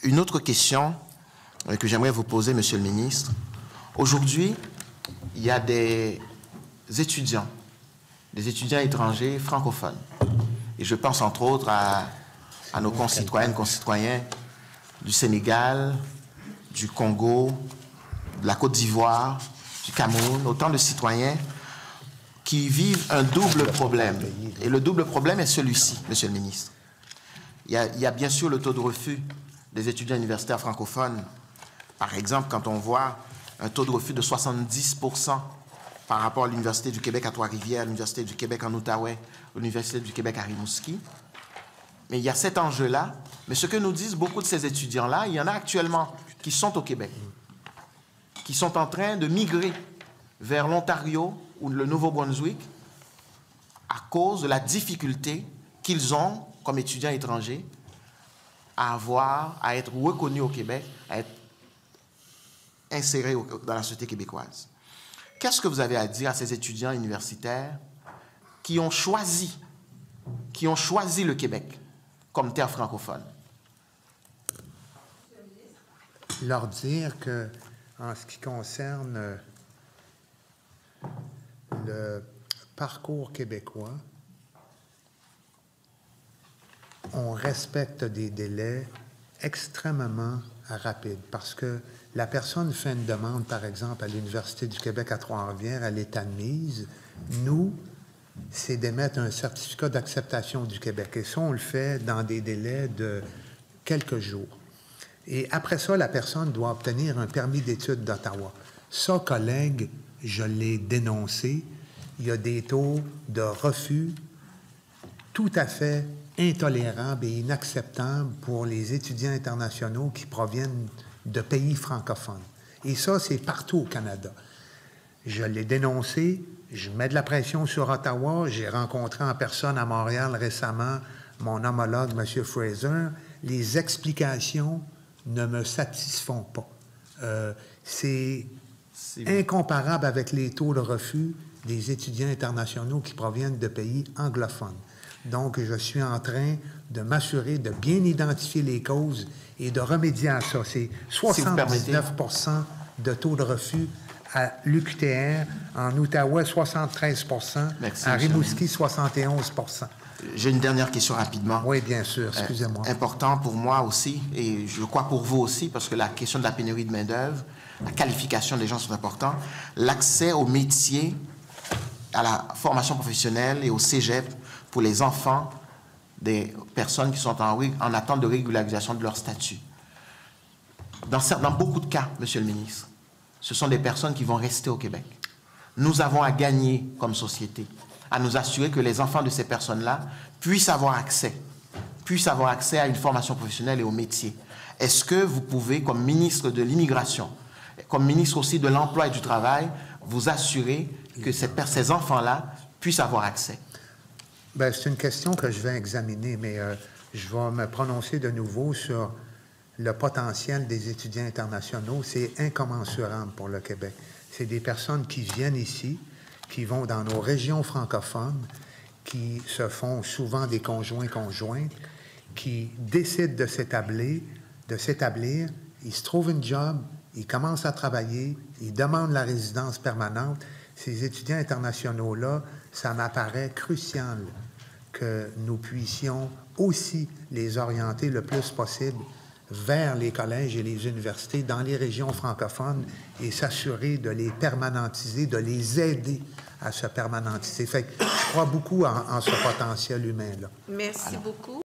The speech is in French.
Une autre question que j'aimerais vous poser, Monsieur le ministre. Aujourd'hui, il y a des étudiants étrangers francophones. Et je pense entre autres à nos concitoyennes, concitoyens du Sénégal, du Congo, de la Côte d'Ivoire, du Cameroun, autant de citoyens qui vivent un double problème. Et le double problème est celui-ci, Monsieur le ministre. Il y a bien sûr le taux de refus des étudiants universitaires francophones. Par exemple, quand on voit un taux de refus de 70% par rapport à l'Université du Québec à Trois-Rivières, l'Université du Québec en Outaouais, l'Université du Québec à Rimouski. Mais il y a cet enjeu-là. Mais ce que nous disent beaucoup de ces étudiants-là, il y en a actuellement qui sont au Québec, qui sont en train de migrer vers l'Ontario ou le Nouveau-Brunswick à cause de la difficulté qu'ils ont, comme étudiants étrangers, à être reconnus au Québec, à être insérés dans la société québécoise. Qu'est-ce que vous avez à dire à ces étudiants universitaires qui ont choisi le Québec comme terre francophone? Leur dire que, en ce qui concerne le parcours québécois, on respecte des délais extrêmement rapides parce que la personne fait une demande, par exemple, à l'Université du Québec à Trois-Rivières, elle est admise. Nous, c'est d'émettre un certificat d'acceptation du Québec. Et ça, on le fait dans des délais de quelques jours. Et après ça, la personne doit obtenir un permis d'études d'Ottawa. Ça, collègues, je l'ai dénoncé. Il y a des taux de refus tout à fait intolérables et inacceptables pour les étudiants internationaux qui proviennent de pays francophones. Et ça, c'est partout au Canada. Je l'ai dénoncé, je mets de la pression sur Ottawa. J'ai rencontré en personne à Montréal récemment mon homologue, M. Fraser. Les explications ne me satisfont pas. C'est incomparable avec les taux de refus des étudiants internationaux qui proviennent de pays anglophones. Donc, je suis en train de m'assurer de bien identifier les causes et de remédier à ça. C'est 79% de taux de refus à l'UQTR, en Outaouais, 73%, à Rimouski, 71%. J'ai une dernière question rapidement. Oui, bien sûr, excusez-moi. Important pour moi aussi, et je crois pour vous aussi, parce que la question de la pénurie de main-d'œuvre, la qualification des gens sont importants, l'accès au métier, à la formation professionnelle et au cégep pour les enfants des personnes qui sont en attente de régularisation de leur statut. Dans beaucoup de cas, Monsieur le ministre, ce sont des personnes qui vont rester au Québec. Nous avons à gagner comme société, à nous assurer que les enfants de ces personnes-là puissent avoir accès à une formation professionnelle et au métier. Est-ce que vous pouvez, comme ministre de l'Immigration, comme ministre aussi de l'Emploi et du Travail, vous assurer que ces enfants-là puissent avoir accès? Bien, c'est une question que je vais examiner, mais je vais me prononcer de nouveau sur le potentiel des étudiants internationaux. C'est incommensurable pour le Québec. C'est des personnes qui viennent ici, qui vont dans nos régions francophones, qui se font souvent des conjoints-conjointes, qui décident de s'établir, ils se trouvent une job, ils commencent à travailler, ils demandent la résidence permanente. Ces étudiants internationaux-là, ça m'apparaît crucial que nous puissions aussi les orienter le plus possible vers les collèges et les universités dans les régions francophones et s'assurer de les permanentiser, de les aider à se permanentiser. Fait que je crois beaucoup en ce potentiel humain-là. Merci beaucoup.